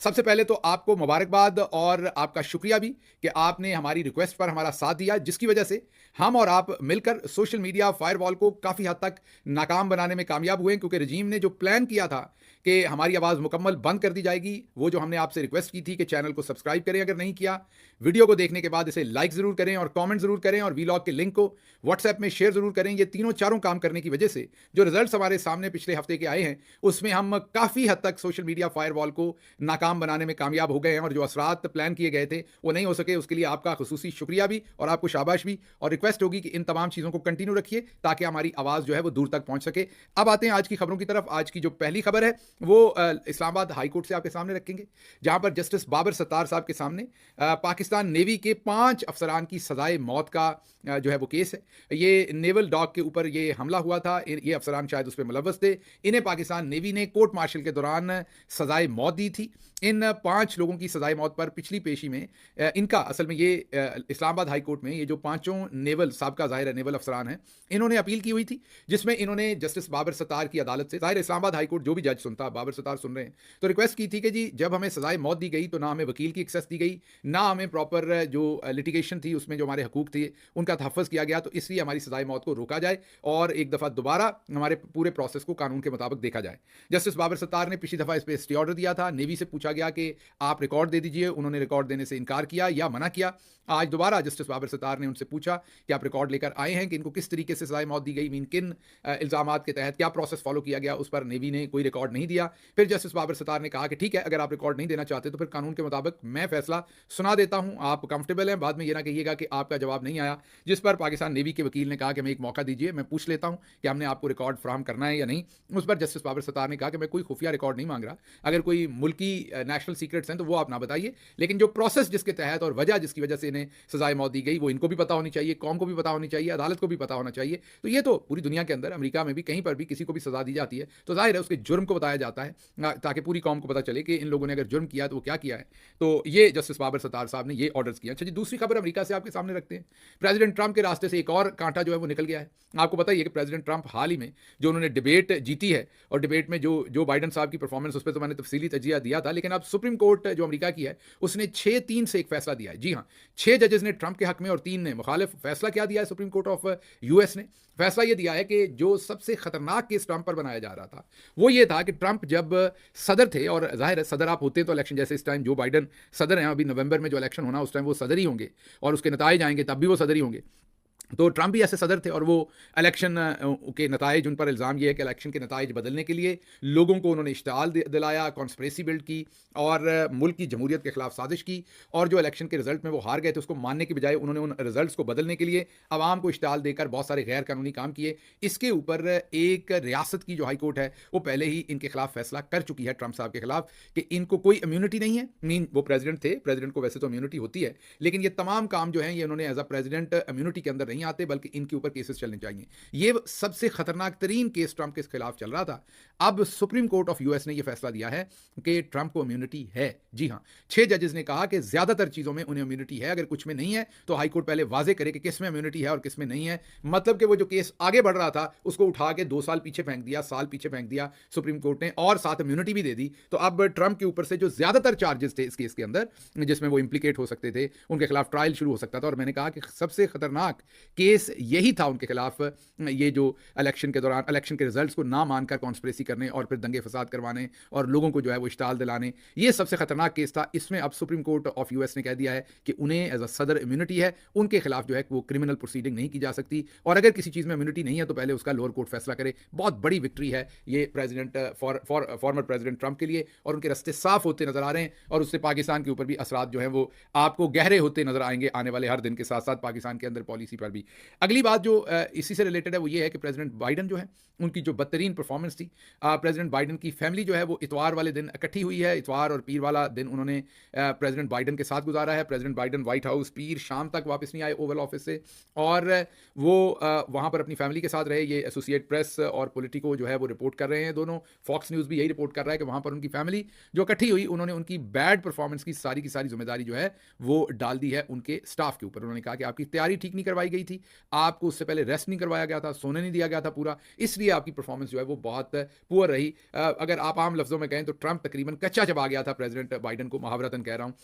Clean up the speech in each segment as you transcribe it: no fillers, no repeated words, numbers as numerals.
सबसे पहले तो आपको मुबारकबाद और आपका शुक्रिया भी कि आपने हमारी रिक्वेस्ट पर हमारा साथ दिया, जिसकी वजह से हम और आप मिलकर सोशल मीडिया फायरवॉल को काफ़ी हद तक नाकाम बनाने में कामयाब हुए, क्योंकि रजीम ने जो प्लान किया था कि हमारी आवाज़ मुकम्मल बंद कर दी जाएगी, वो जो हमने आपसे रिक्वेस्ट की थी कि चैनल को सब्सक्राइब करें अगर नहीं किया, वीडियो को देखने के बाद इसे लाइक ज़रूर करें और कमेंट ज़रूर करें और वीलॉग के लिंक को व्हाट्सएप में शेयर ज़रूर करें। ये तीनों चारों काम करने की वजह से जो रिजल्ट्स हमारे सामने पिछले हफ्ते के आए हैं, उसमें हम काफ़ी हद तक सोशल मीडिया फायरवॉल को नाकाम बनाने में कामयाब हो गए हैं और जो असरात प्लान किए गए थे वो नहीं हो सके। उसके लिए आपका खुसूसी शुक्रिया भी और आपको शाबाश भी, और रिक्वेस्ट होगी कि इन तमाम चीज़ों को कंटिन्यू रखिए ताकि हमारी आवाज़ जो है वो दूर तक पहुंच सके। अब आते हैं आज की खबरों की तरफ। आज की जो पहली खबर है वो इस्लामाबाद हाई कोर्ट से आपके सामने रखेंगे, जहां पर जस्टिस बाबर सत्तार साहब के सामने पाकिस्तान नेवी के 5 अफसरान की सजाए मौत का जो है वो केस है। ये नेवल डॉक के ऊपर ये हमला हुआ था, ये अफसरान शायद उस पर मुलव्वस थे। इन्हें पाकिस्तान नेवी ने कोर्ट मार्शल के दौरान सजाए मौत दी थी। इन 5 लोगों की सजाए मौत पर पिछली पेशी में इनका असल में ये इस्लामाबाद हाई कोर्ट में ये जो पांचों नेवल साबका ज़ाहिर है नेवल अफसरान हैं, इन्होंने अपील की हुई थी, जिसमें इन्होंने जस्टिस बाबर सत्तार की अदालत से, ज़ाहिर इस्लामाबाद हाई कोर्ट जो भी जज सुनता, बाबर सत्तार सुन रहे हैं, तो रिक्वेस्ट की थी कि जी जब हमें सजाए मौत दी गई तो ना हमें वकील की एक्सेस दी गई, ना हमें प्रॉपर जो लिटिगेशन थी उसमें जो हमारे हकूक थे उनका तहफ़्फ़ुज़ किया गया, तो इसलिए हमारी सजाए मौत को रोका जाए और एक दफ़ा दोबारा हमारे पूरे प्रोसेस को कानून के मुताबिक देखा जाए। जस्टिस बाबर सत्तार ने पिछली दफ़ा इस पर स्टे ऑर्डर दिया था। नेवी से पूछा गया कि आप रिकॉर्ड दे दीजिए, उन्होंने रिकॉर्ड देने से इनकार किया या मना किया। आज दोबारा जस्टिस बाबर सत्तार ने उनसे पूछा कि आप रिकॉर्ड लेकर आए हैं कि इनको किस तरीके से सजाए मौत दी गई, मीन किन इल्ज़ामात के तहत क्या प्रोसेस फॉलो किया गया, उस पर नेवी ने कोई रिकॉर्ड नहीं दिया। फिर जस्टिस बाबर सत्तार ने कहा कि ठीक है, अगर आप रिकॉर्ड नहीं देना चाहते तो फिर कानून के मुताबिक मैं फैसला सुना देता हूं, आप कंफर्टेबल हैं, बाद में ये ना कहिएगा कि आपका जवाब नहीं आया। जिस पर पाकिस्तान नेवी के वकील ने कहा कि हमें एक मौका दीजिए, मैं पूछ लेता हूं कि हमने आपको रिकॉर्ड फ्राहम करना है या नहीं। उस पर जस्टिस बाबर सत्तार ने कहा कि मैं कोई खुफिया रिकॉर्ड नहीं मांग रहा, अगर कोई मुल्की नेशनल सीक्रेट्स हैं तो वो आप ना बताइए, लेकिन जो प्रोसेस जिसके तहत और वजह जिसकी वजह से इन्हें सजाए मौत दी गई वो इनको भी पता होनी चाहिए, कौम को भी पता होनी चाहिए, अदालत को भी पता होना चाहिए। तो ये तो पूरी दुनिया के अंदर, अमेरिका में भी, कहीं पर भी किसी को भी सजा दी जाती है तो जाहिर है उसके जुर्म को बताया जाता है ताकि पूरी कौम को पता चले कि इन लोगों ने अगर जुर्म किया तो वो क्या किया है। तो ये जस्टिस बाबर सत्तार साहब ने ये ऑर्डर्स किया। अच्छा जी, दूसरी खबर अमेरिका से आपके सामने रखते हैं। प्रेसिडेंट ट्रंप के रास्ते से एक और कांटा जो है वो निकल गया है। आपको पता ही है कि प्रेसिडेंट ट्रंप हाल ही में जो उन्होंने डिबेट जीती है, और डिबेट में जो बाइडन साहब की परफॉर्मेंस, उस पर तो मैंने तफसीली तजिया दिया था, लेकिन अब सुप्रीम कोर्ट जो अमेरिका की है उसने 6-3 से एक फैसला दिया है। जी हाँ, 6 जजेस ने ट्रंप के हक में और 3 ने मुखालिफ। फैसला क्या दिया है सुप्रीम कोर्ट ऑफ यूएस ने? फैसला यह दिया है कि जो सबसे खतरनाक केस ट्रंप पर बनाया जा रहा था वो ये था कि ट्रंप जब सदर थे, और जाहिर है सदर आप होते हैं तो इलेक्शन, जैसे इस टाइम जो बाइडन सदर हैं, अभी नवंबर में जो इलेक्शन होना उस टाइम वो सदर ही होंगे, और उसके नताइज आएंगे तब भी वो सदर ही होंगे। तो ट्रंप भी ऐसे सदर थे और वो इलेक्शन के नताइज, उन पर इल्ज़ाम ये है कि इलेक्शन के नताइज बदलने के लिए लोगों को उन्होंने इश्तिहाल दिलाया, कॉन्स्पिरेसी बिल्ड की और मुल्क की जमहूरियत के खिलाफ साजिश की, और जो इलेक्शन के रिजल्ट में वो हार गए थे उसको मानने की बजाय उन्होंने उन रिजल्ट्स को बदलने के लिए आवाम को इश्तिहाल देकर बहुत सारे गैर कानूनी काम किए। इसके ऊपर एक रियासत की जो हाई कोर्ट है वो पहले ही इनके खिलाफ फैसला कर चुकी है, ट्रंप साहब के खिलाफ, कि इनको कोई इम्यूनिटी नहीं है। मीन वो प्रेसिडेंट थे, प्रेसिडेंट को वैसे तो इम्यूनिटी होती है, लेकिन ये तमाम काम जो है ये उन्होंने एज अ प्रेसिडेंट इम्यूनिटी के अंदर नहीं आते, बल्कि इनके ऊपर केसेस चलने चाहिए। ये सबसे खतरनाक तरीन केस ट्रंप के खिलाफ चल रहा था। अब सुप्रीम कोर्ट ऑफ यूएस ने यह फैसला दिया है कि ट्रंप को इम्यूनिटी है। जी हां, 6 जजेस ने कहा कि ज्यादातर चीजों में उन्हें इम्यूनिटी है, अगर कुछ में नहीं है तो हाई कोर्ट पहले वाजे करे कि किस में इम्यूनिटी है और किस में नहीं है। मतलब कि वो जो केस आगे बढ़ रहा था उसको उठा के 2 साल पीछे फेंक दिया, साल पीछे फेंक दिया सुप्रीम कोर्ट ने, और साथ इम्यूनिटी भी दे दी। तो अब ट्रंप के ऊपर से जो ज्यादातर चार्जेस थे इस केस के अंदर, जिसमें वो इंप्लीकेट हो सकते थे, उनके खिलाफ ट्रायल शुरू हो सकता था। और मैंने कहा कि सबसे खतरनाक केस यही था उनके खिलाफ, ये जो इलेक्शन के दौरान इलेक्शन के रिजल्ट्स को ना मानकर कॉन्स्पिरेसी करने और फिर दंगे फसाद करवाने और लोगों को जो है वो इश्तिहाल दिलाने, ये सबसे खतरनाक केस था। इसमें अब सुप्रीम कोर्ट ऑफ यूएस ने कह दिया है कि उन्हें एज अ सदर इम्यूनिटी है, उनके खिलाफ जो है वो क्रिमिनल प्रोसीडिंग नहीं की जा सकती, और अगर किसी चीज़ में इम्यूनिटी नहीं है तो पहले उसका लोअर कोर्ट फैसला करे। बहुत बड़ी विक्ट्री है ये प्रेसिडेंट फॉर्मर प्रेसिडेंट ट्रंप के लिए, और उनके रास्ते साफ होते नजर आ रहे हैं, और उससे पाकिस्तान के ऊपर भी असरात जो है वो आपको गहरे होते नजर आएंगे आने वाले हर दिन के साथ साथ पाकिस्तान के अंदर पॉलिसी पर भी। अगली बात जो इसी से रिलेटेड है वो ये है कि प्रेसिडेंट बाइडन जो है उनकी जो बदतरीन परफॉर्मेंस थी, प्रेसिडेंट बाइडन की फैमिली जो है वो इतवार वाले दिन इकट्ठी हुई है। इतवार और पीर वाला दिन उन्होंने प्रेसिडेंट बाइडन के साथ गुजारा है। प्रेसिडेंट बाइडन व्हाइट हाउस पीर शाम तक वापस नहीं आए ओवल ऑफिस से, और वो वहाँ पर अपनी फैमिली के साथ रहे। ये एसोसिएट प्रेस और पॉलिटिको जो है वो रिपोर्ट कर रहे हैं, दोनों। फॉक्स न्यूज़ भी यही रिपोर्ट कर रहा है कि वहाँ पर उनकी फैमिली जो इकट्ठी हुई, उन्होंने उनकी बैड परफॉर्मेंस की सारी जिम्मेदारी जो है वो डाल दी है उनके स्टाफ के ऊपर। उन्होंने कहा कि आपकी तैयारी ठीक नहीं करवाई गई थी, आपको उससे पहले रेस्ट नहीं करवाया गया था, सोने नहीं दिया गया था पूरा, इसलिए आपकी परफॉर्मेंस जो है वो बहुत पुअर रही। अगर आप आम लफ्ज़ों में कहें तो ट्रंप तकरीबन कच्चा चबा गया था प्रेसिडेंट बाइडन को, मुहावरतन कह रहा हूँ।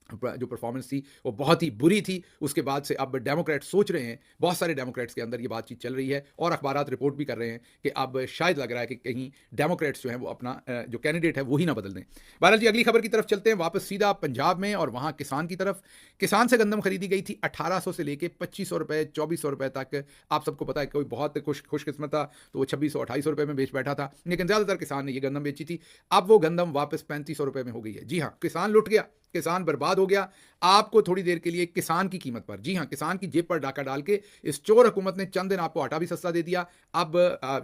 जो परफॉर्मेंस थी वो बहुत ही बुरी थी। उसके बाद से अब डेमोक्रेट सोच रहे हैं, बहुत सारे डेमोक्रेट्स के अंदर ये बातचीत चल रही है और अखबारात रिपोर्ट भी कर रहे हैं कि अब शायद लग रहा है कि कहीं डेमोक्रेट्स जो हैं वो अपना जो कैंडिडेट है वो ही ना बदल दें। बहरहाल जी, अगली खबर की तरफ चलते हैं, वापस सीधा पंजाब में और वहाँ किसान की तरफ। किसान से गंदम खरीदी गई थी 1800 से लेके 2500 रुपये, 2400 रुपये तक। आप सबको पता है कोई बहुत खुशकिस्मत था तो वो 2600, 2800 रुपये में बेच बैठा था, लेकिन ज़्यादातर किसान ने ये गंदम बेची थी। अब वो गंदम वापस 3500 रुपये में हो गई है। जी हाँ, किसान लुट गया, किसान बर्बाद हो गया। आपको थोड़ी देर के लिए किसान की कीमत पर, जी हां, किसान की जेब पर डाका डाल के इस चोर हुकूमत ने चंद दिन आपको आटा भी सस्ता दे दिया। अब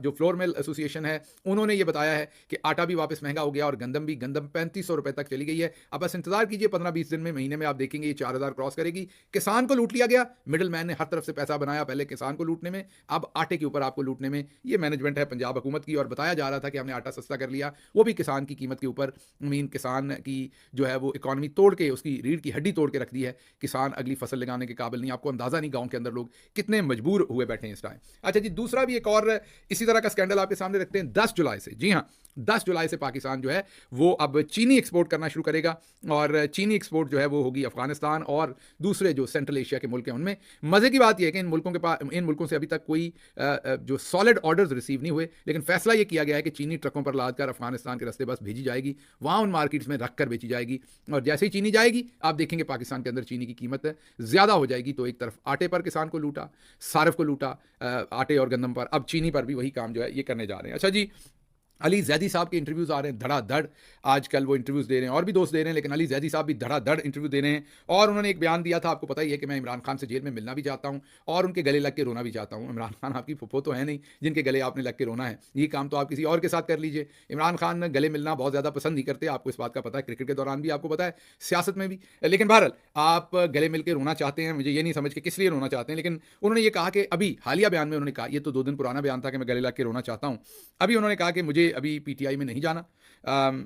जो फ्लोर मिल एसोसिएशन है उन्होंने ये बताया है कि आटा भी वापस महंगा हो गया और गंदम 3500 रुपए तक चली गई है। अब बस इंतजार कीजिए, 15-20 दिन में, महीने में आप देखेंगे ये 4000 क्रॉस करेगी। किसान को लूट लिया गया, मिडिल मैन ने हर तरफ से पैसा बनाया, पहले किसान को लूटने में, अब आटे के ऊपर आपको लूटने में। ये मैनेजमेंट है पंजाब हुकूमत की और बताया जा रहा था कि हमने आटा सस्ता कर लिया, वो भी किसान की कीमत के ऊपर। मीन किसान की जो है वो इकॉनमी तोड़ के, उसकी रीढ़ की हड्डी तोड़ के रख दी है। किसान अगली फसल लगाने के काबिल नहीं। आपको अंदाजा नहीं गांव के अंदर लोग कितने मजबूर हुए बैठे हैं इस टाइम। अच्छा जी, दूसरा भी एक और इसी तरह का स्कैंडल आपके सामने रखते हैं। 10 जुलाई से, जी हां, 10 जुलाई से पाकिस्तान जो है वो अब चीनी एक्सपोर्ट करना शुरू करेगा और चीनी एक्सपोर्ट जो है वो होगी अफगानिस्तान और दूसरे जो सेंट्रल एशिया के मुल्क हैं उनमें। मजे की बात यह है कि इन मुल्कों से अभी तक कोई जो सॉलिड ऑर्डर्स रिसीव नहीं हुए, लेकिन फैसला यह किया गया है कि चीनी ट्रकों पर लादकर अफगानिस्तान के रास्ते बस भेजी जाएगी, वहां उन मार्केट्स में रख कर बेची जाएगी और जैसे ही चीनी जाएगी आप देखेंगे पाकिस्तान के अंदर चीनी की कीमत ज़्यादा हो जाएगी। तो एक तरफ आटे पर किसान को लूटा, सारफ को लूटा, आटे और गंदम पर, अब चीनी पर भी वही काम जो है ये करने जा रहे हैं। अच्छा जी, अली जैदी साहब के इंटरव्यूज़ आ रहे हैं धड़ाधड़, आजकल वो इंटरव्यूज़ दे रहे हैं और भी दोस्त दे रहे हैं, लेकिन अली जैदी साहब भी धड़ाधड़ इंटरव्यू दे रहे हैं। और उन्होंने एक बयान दिया था, आपको पता ही है कि मैं इमरान खान से जेल में मिलना भी चाहता हूं और उनके गले लग के रोना भी चाहता हूं। इमरान खान आपकी फुफो तो है नहीं जिनके गले आपने लग के रोना है, ये काम तो आप किसी और के साथ कर लीजिए। इमरान खान गले मिलना बहुत ज़्यादा पसंद नहीं करते, आपको इस बात का पता है, क्रिकेट के दौरान भी आपको पता है, सियासत में भी। लेकिन बहरहाल आप गले मिल के रोना चाहते हैं, मुझे ये नहीं समझ के किस लिए रोना चाहते हैं, लेकिन उन्होंने ये कहा कि अभी हालिया बयान में उन्होंने कहा, ये तो 2 दिन पुराना बयान था कि मैं गले लग के रोना चाहता हूँ, अभी उन्होंने कहा कि मुझे अभी पीटीआई में नहीं जाना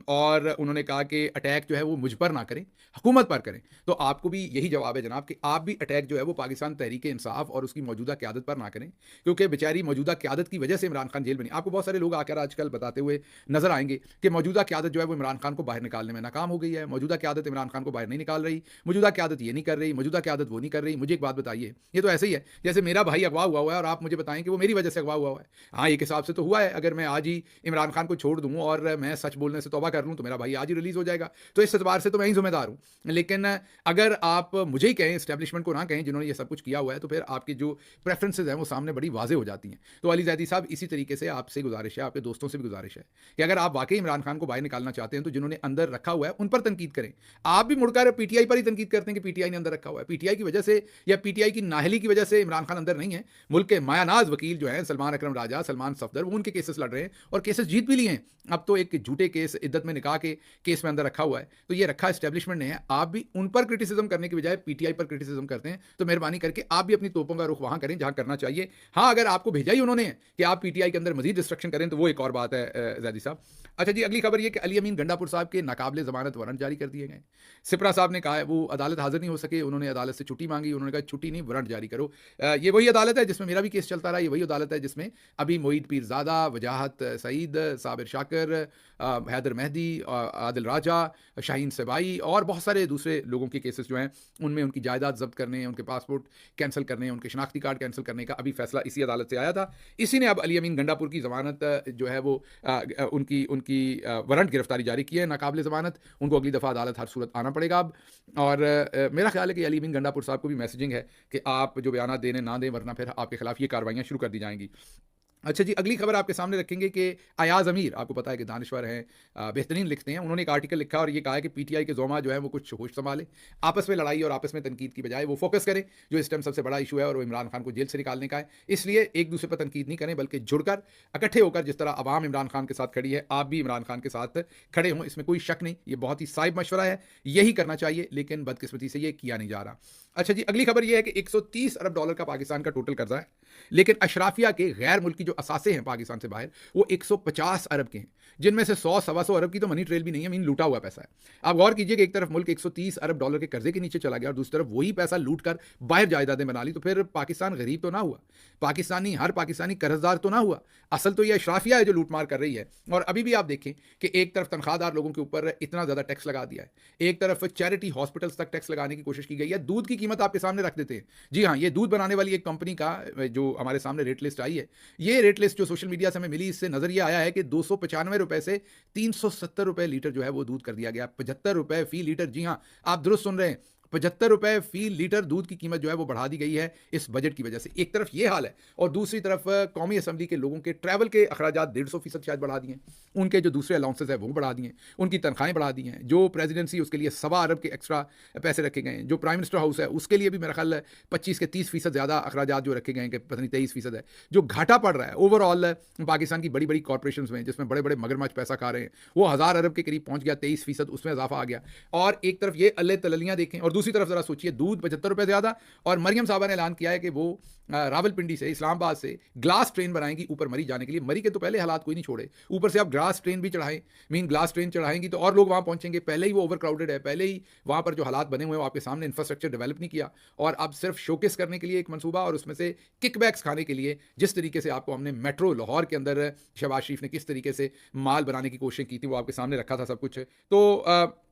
और उन्होंने कहा कि अटैक जो है वो मुझ पर ना करें, हुकूमत पर करें। तो आपको भी यही जवाब है जनाब कि आप भी अटैक जो है वो पाकिस्तान तहरीक इंसाफ और उसकी मौजूदा क़यादत पर ना करें, क्योंकि बेचारी मौजूदा क़यादत की वजह से इमरान खान जेल में नहीं। आपको बहुत सारे लोग आकर आजकल बताते हुए नजर आएंगे कि मौजूदा क़यादत जो है वो इमरान खान को बाहर निकालने में नाकाम हो गई है, मौजूदा क़यादत इमरान खान को बाहर नहीं निकाल रही, मौजूदा क़यादत ये नहीं कर रही, मौजूदा क़यादत वो नहीं कर रही। मुझे एक बात बताइए, ये तो ऐसे ही है जैसे मेरा भाई अगवा हुआ है और आप मुझे बताएं कि वो मेरी वजह से अगवा हुआ है। हाँ, एक हिसाब से तो हुआ है, अगर मैं आज ही इमरान खान को छोड़ दूँ और मैं सच बोलने से तौबा कर लूँ तो मेरा भाई आज ही रिलीज हो जाएगा, तो इस एतबार से तो मैं ही जिम्मेदार हूँ। लेकिन अगर आप मुझे ही कहें, एस्टेब्लिशमेंट को ना कहें जिन्होंने ये सब कुछ किया हुआ है, तो फिर आपकी जो प्रेफरेंसेज हैं वो सामने बड़ी वाजे हो जाती हैं। तो अली जैदी साहब, इसी तरीके से आपसे गुजारिश है, आपके दोस्तों से भी गुजारिश है कि अगर आप वाकई इमरान खान को बाहर निकालना चाहते हैं तो जिन्होंने अंदर रखा हुआ है उन पर तनकीद करें। आप भी मुड़कर पीटीआई पर ही तनकीद करते हैं कि पीटीआई ने अंदर रखा हुआ है। पीटीआई की वजह से या पीटीआई की नाहली की वजह से इमरान खान अंदर नहीं है। मुल्क के मायानाज वकील जो है सलमान अकरम राजा, सलमान सफदर, वो उनके केसेस लड़ रहे हैं और केसेस जीत भी लिए हैं। अब तो एक झूठे केस, इद्दत में निकाह के केस में अंदर रखा हुआ है, तो ये रखा एस्टेब्लिशमेंट ने है। आप भी उन पर क्रिटिसिज्म करने की बजाय पीटीआई पर क्रिटिसिज्म करते हैं, तो मेहरबानी करके आप भी अपनी तोपों का रुख वहां करें जहां करना चाहिए। हाँ, अगर आपको भेजा ही उन्होंने कि आप पीटीआई के अंदर मजीद डिस्ट्रक्शन करें तो वो एक और बात है जैदी साहब। अच्छा जी, अगली खबर ये कि अली अमीन गंडापुर साहब के नाकाबिले जमानत वारंट जारी कर दिए गए। सिपरा साहब ने कहा है वो अदालत हाजिर नहीं हो सके, उन्होंने अदालत से छुट्टी मांगी, उन्होंने कहा छुट्टी नहीं, वारंट जारी करो। ये वही अदालत है जिसमें मेरा भी केस चलता रहा, ये वही अदालत है जिसमें अभी मोईद पीरजादा, वजाहत सईद, साबिर शाकर, हैदर मेहदी, आदिल राजा, शाहीन सबाई और बहुत सारे दूसरे लोगों के केसेस जो हैं उनमें उनकी जायदाद जब्त करने, उनके पासपोर्ट कैंसिल करने, उनके शनाख्ती कार्ड कैंसिल करने का अभी फैसला इसी अदालत से आया था। इसी ने अब अली अमीन गंडापुर की ज़मानत जो है वो उनकी उनकी वारंट गिरफ्तारी जारी की है, नाकाबिल ज़मानत। उनको अगली दफ़ा अदालत हर सूरत आना पड़ेगा अब। और मेरा ख्याल है कि अली अमीन गंडापुर साहब को भी मैसेजिंग है कि आप जो बयान देने ना दें, वरना फिर आपके खिलाफ ये कार्रवाइयाँ शुरू कर दी जाएंगी। अच्छा जी, अगली खबर आपके सामने रखेंगे कि अयाज अमीर, आपको पता है कि दानिश्वर हैं, बेहतरीन लिखते हैं, उन्होंने एक आर्टिकल लिखा और ये कहा है कि पीटीआई के जोमा जो है वो कुछ होश संभाले, आपस में लड़ाई और आपस में तनकीद की बजाय वो फोकस करें जो इस टाइम सबसे बड़ा इशू है और वो इमरान खान को जेल से निकालने का है। इसलिए एक दूसरे पर तनकीद नहीं करें, बल्कि जुड़कर इकट्ठे होकर, जिस तरह अवाम इमरान खान के साथ खड़ी है, आप भी इमरान खान के साथ खड़े हों, इसमें कोई शक नहीं। ये बहुत ही साइब मशवरा है, यही करना चाहिए, लेकिन बदकिस्मती से ये किया नहीं जा रहा। अच्छा जी, अगली खबर यह है कि 130 अरब डॉलर का पाकिस्तान का टोटल कर्जा है, लेकिन अशराफिया के गैर मुल्की जो असासे हैं पाकिस्तान से बाहर वो 150 अरब के हैं। जिनमें से 100 सवा 100 अरब की तो मनी ट्रेल भी नहीं है, मीन लूटा हुआ पैसा है। आप गौर कीजिए कि एक तरफ मुल्क 130 अरब डॉलर के कर्जे के नीचे चला गया और दूसरी तरफ वही पैसा लूट कर बाहर जायदादें बना ली, तो फिर पाकिस्तान गरीब तो ना हुआ, हर पाकिस्तानी कर्जदार तो ना हुआ। असल तो यह अशराफिया है जो लूटमार कर रही है। और अभी भी आप देखें कि एक तरफ तनख्वाहदार लोगों के ऊपर इतना ज़्यादा टैक्स लगा दिया है, एक तरफ चैरिटी हॉस्पिटल्स तक टैक्स लगाने की कोशिश की गई है। दूध की कीमत आपके सामने रख देते हैं। जी हाँ, ये दूध बनाने वाली एक कंपनी का जो हमारे सामने रेट लिस्ट आई है, ये रेट लिस्ट जो सोशल मीडिया से हमें मिली, इससे नजर ये आया है कि 295 रुपए से 370 रुपए लीटर जो है वो दूध कर दिया गया। 75 रुपए फी लीटर, जी हाँ आप दुरुस्त सुन रहे हैं, 75 रुपए फी लीटर दूध की कीमत जो है वो बढ़ा दी गई है इस बजट की वजह से। एक तरफ ये हाल है और दूसरी तरफ कौमी असम्बली के लोगों के ट्रैवल के अखराजात 150% शायद बढ़ा दिए, उनके जो दूसरे अलाउंसेस है वो बढ़ा दिए, उनकी तनख्वाहें बढ़ा दी हैं। जो प्रेसिडेंसी उसके लिए 1.25 अरब के एक्स्ट्रा पैसे रखे गए हैं। जो प्राइम मिनिस्टर हाउस है उसके लिए भी मेरा ख्याल 25 के 30% ज़्यादा अखराजात जो रखे गए हैं, कि पता नहीं 23% है। जो घाटा पड़ रहा है ओवरऑल पाकिस्तान की बड़ी बड़ी कॉरपोरेशन में, जिसमें बड़े बड़े मगरमच्छ पैसा खा रहे हैं, वो 1000 अरब के करीब पहुंच गया, 23% उसमें इजाफा आ गया। और एक तरफ ये अल्ले तललियाँ देखें और दूसरी तरफ जरा सोचिए, दूध 75 रुपए ज्यादा, और मरियम साहबा ने ऐलान किया है कि वो रावलपिंडी से, इस्लामाबाद से ग्लास ट्रेन बनाएंगी ऊपर मरी जाने के लिए। मरी के तो पहले हालात कोई नहीं छोड़े, ऊपर से आप ग्लास ट्रेन भी चढ़ाएं, मीन ग्लास ट्रेन चढ़ाएंगी तो और लोग वहां पहुंचेंगे। पहले ही वो ओवर क्राउडेड है, पहले ही वहां पर जो हालात बने हुए हैं वो आपके सामने, इंफ्रास्ट्रक्चर डेवलप नहीं किया, और अब सिर्फ शोकेस करने के लिए एक मंसूबा और उसमें से किकबैक्स खाने के लिए, जिस तरीके से आपको हमने मेट्रो लाहौर के अंदर शहबाज शरीफ ने किस तरीके से माल बनाने की कोशिश की थी, वो आपके सामने रखा था सब कुछ। तो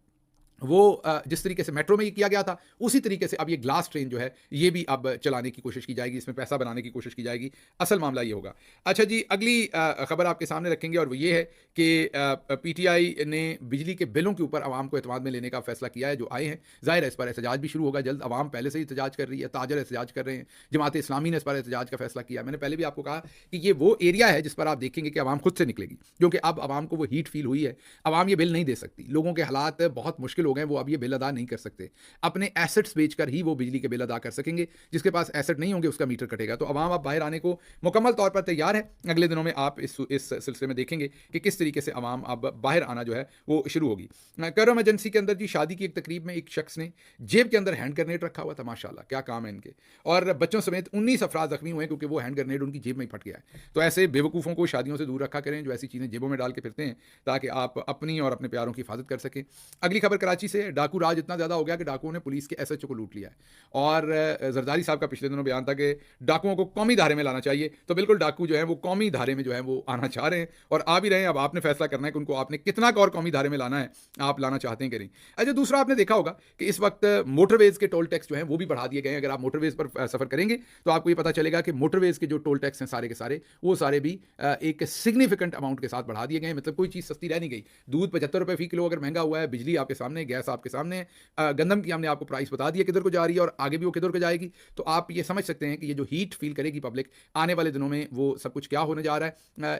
वो जिस तरीके से मेट्रो में ये किया गया था, उसी तरीके से अब ये ग्लास ट्रेन जो है ये भी अब चलाने की कोशिश की जाएगी, इसमें पैसा बनाने की कोशिश की जाएगी। असल मामला ये होगा। अच्छा जी, अगली खबर आपके सामने रखेंगे और वो ये है कि पीटीआई ने बिजली के बिलों के ऊपर आवाम को एतमाद में लेने का फैसला किया है। जो आए हैं, जाहिर है इस पर एहतजाज भी शुरू होगा जल्द। आवाम पहले से ही एहतजाज कर रही है, ताजर एहतजाज कर रहे हैं, जमात इस्लामी ने इस पर एहतजाज का फैसला किया। मैंने पहले भी आपको कहा कि ये वो एरिया है जिस पर आप देखेंगे कि आवाम खुद से निकलेगी, क्योंकि अब आवाम को वो हीट फील हुई है। आवाम ये बिल नहीं दे सकती, लोगों के हालात बहुत मुश्किल हो गए, वो अब ये बिल अदा नहीं कर सकते। अपने एसेट्स बेचकर ही वो बिजली के बिल अदा कर सकेंगे, जिसके पास एसेट नहीं होंगे उसका मीटर कटेगा। तो आवाम अब बाहर आने को मुकम्मल तौर पर तैयार है। अगले दिनों में आप इस सिलसिले में देखेंगे कि किस तरीके से आवाम अब बाहर आना जो है वो शुरू होगी। कर इमरजेंसी के अंदर जी शादी की एक तकरीब में एक शख्स ने जेब के अंदर हैंड ग्रेनेड रखा हुआ था, माशाल्लाह क्या काम है इनके, और बच्चों समेत 19 अफराद जख्मी हुए क्योंकि वो हैंड ग्रेनेड उनकी जेब में ही फट गया है। तो ऐसे बेवकूफ़ों को शादियों से दूर रखा करें जो ऐसी चीज़ें जेबों में डाल के फिरते हैं, ताकि आप अपनी और अपने प्यारों की हिफाजत कर सकें। अगली खबर कराची से, डाकू राज इतना ज़्यादा हो गया कि डाकुओं ने पुलिस के एसएचओ को लूट लिया है। और जरदारी साहब का पिछले दिनों बयान था कि डाकुओं को कौमी धारे में लाना चाहिए, तो बिल्कुल डाकू जो है वो कौमी धारे में जो है वो आना चाह रहे हैं और आ भी रहे हैं। अब आपने फैसला करना है कि उनको आपने कितना और कौमी धारे में लाना है, आप लाना चाहते हैं कि नहीं। अच्छा, दूसरा आपने देखा होगा कि इस वक्त मोटरवेज के टोल टैक्स जो है वो भी बढ़ा दिए गए हैं। अगर आप मोटरवेज पर सफर करेंगे तो आपको ये पता चलेगा कि मोटरवेज के जो टोल टैक्स हैं सारे के सारे, वो सारे भी एक सिग्निफिकेंट अमाउंट के साथ बढ़ा दिए गए हैं। मतलब कोई चीज़ सस्ती रह नहीं गई। दूध 75 रुपये फी किलो अगर महंगा हुआ है, बिजली आपके सामने, गैस आपके सामने, गंदम की हमने आपको प्राइस बता दिया किधर को जा रही है और आगे भी वो किधर को जाएगी। तो आप ये समझ सकते हैं कि ये जो हीट फील करेगी पब्लिक आने वाले दिनों में, वो सब कुछ क्या होने जा रहा है।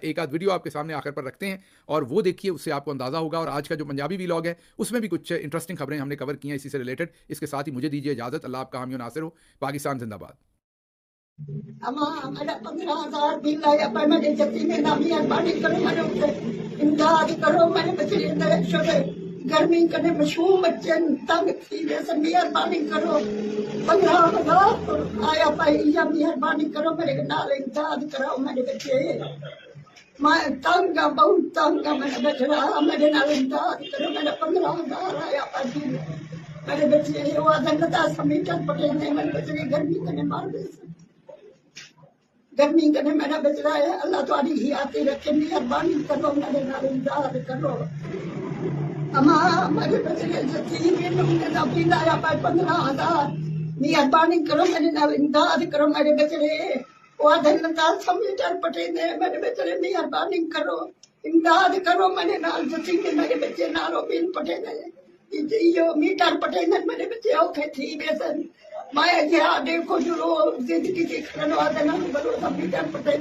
एक आध वीडियो आपके सामने आखिर पर रखते हैं और वो देखिए, उससे आपको अंदाजा होगा। और आज का जो पंजाबी व्लॉग है उसमें भी कुछ इंटरेस्टिंग खबरें हमने कवर की हैं इसी से रिलेटेड। इसके साथ ही मुझे दीजिए इजाजत। अल्लाह आपका हामी नासिर हो। पाकिस्तान जिंदाबाद। $15,000 बिल आया पर मैंने जल्दी में ना मेहरबानी करो, मैंने उसे इमदाद करो, मैंने बच्चे अंदर छोड़े गर्मी करने मशहूर बच्चे तंग थी, वैसे मेहरबानी करो। 15,000 आया भाई, या मेहरबानी करो मेरे नाल इमदाद कराओ मेरे बच्चे। मैं तंग बहुत तंग, मैंने बचरा मेरे नाल इमदाद करो। मेरे 15,000 आया भाई, मेरे बच्चे वो अदंगता समीटर पटे ने मेरे बच्चे गर्मी करने मार दे, गर्मी करने मेरा बचरा है। अल्लाह तुम्हारी ही आती रखे, मेहरबानी करो मेरे नाल इमदाद करो। अम्मा मेरे बचरे जती भी लाया पाए 15,000, मेहरबानी करो मेरे नाल इमदाद करो मेरे बचरे। वो धन्यवाद समीटर पटे ने मेरे बचरे, मेहरबानी करो इमदाद करो मेरे नाल जती के मेरे बच्चे नाल बिन पटे ने यो मीटर पटे ने मेरे बच्चे औखे थी बेसन। मैं देखो जो जिंदगी की खरनवा देना बरो मीटर पटे